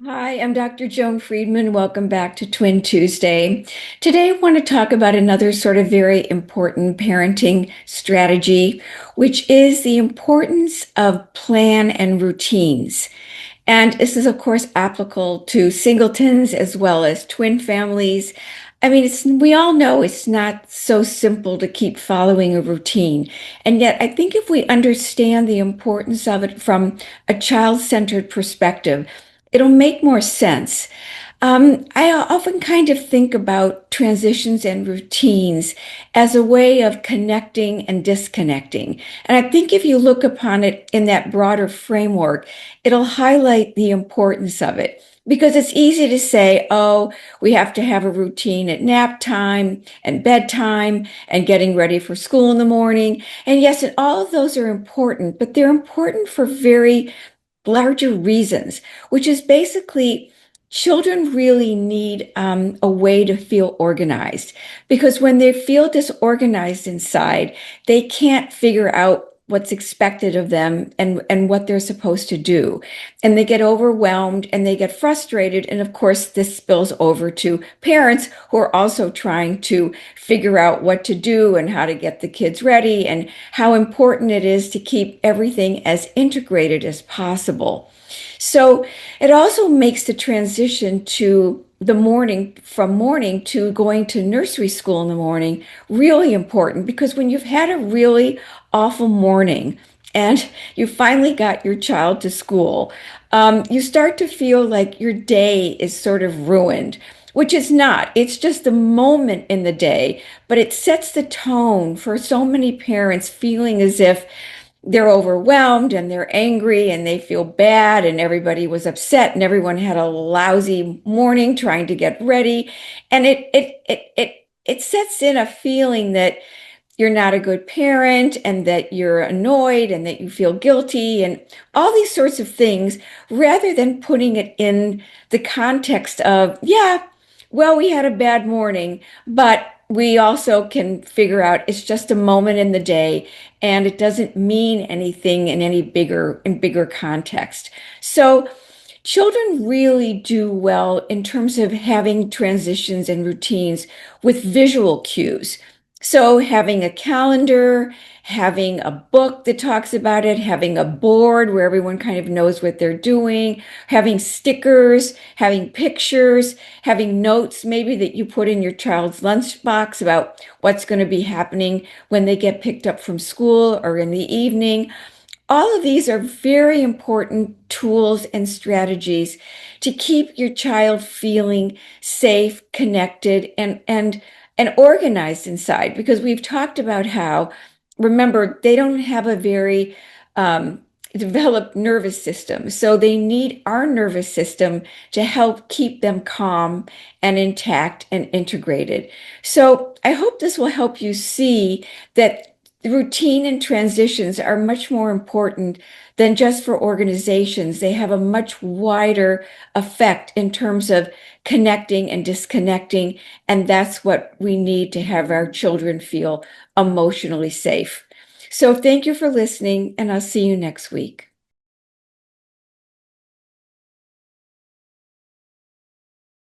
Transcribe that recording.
Hi, I'm Dr. Joan Friedman. Welcome back to Twin Tuesday. Today, I want to talk about another sort of very important parenting strategy, which is the importance of plan and routines. And this is, of course, applicable to singletons as well as twin families. I mean, we all know it's not so simple to keep following a routine. And yet, I think if we understand the importance of it from a child-centered perspective, it'll make more sense. I often kind of think about transitions and routines as a way of connecting and disconnecting. And I think if you look upon it in that broader framework, it'll highlight the importance of it. Because it's easy to say, oh, we have to have a routine at nap time and bedtime and getting ready for school in the morning. And yes, and all of those are important, but they're important for very larger reasons, which is basically children really need a way to feel organized because when they feel disorganized inside, they can't figure out what's expected of them and what they're supposed to do. And they get overwhelmed and they get frustrated. And of course, this spills over to parents who are also trying to figure out what to do and how to get the kids ready and how important it is to keep everything as integrated as possible. So it also makes the transition to the morning from morning to going to nursery school in the morning really important because when you've had a really awful morning and you finally got your child to school, you start to feel like your day is sort of ruined, which is not. It's just a moment in the day, but it sets the tone for so many parents feeling as if they're overwhelmed and they're angry and they feel bad and everybody was upset and everyone had a lousy morning trying to get ready. And it sets in a feeling that you're not a good parent and that you're annoyed and that you feel guilty and all these sorts of things rather than putting it in the context of, yeah, well, we had a bad morning, but we also can figure out it's just a moment in the day and it doesn't mean anything in any bigger context. So children really do well in terms of having transitions and routines with visual cues. So having a calendar, having a book that talks about it, having a board where everyone kind of knows what they're doing, having stickers, having pictures, having notes maybe that you put in your child's lunchbox about what's going to be happening when they get picked up from school or in the evening. All of these are very important tools and strategies to keep your child feeling safe, connected, and organized inside. Because we've talked about how, remember, they don't have a very developed nervous system. So they need our nervous system to help keep them calm and intact and integrated. So I hope this will help you see that routine and transitions are much more important than just for organizations. They have a much wider effect in terms of connecting and disconnecting. And that's what we need to have our children feel emotionally safe. So thank you for listening, and I'll see you next week.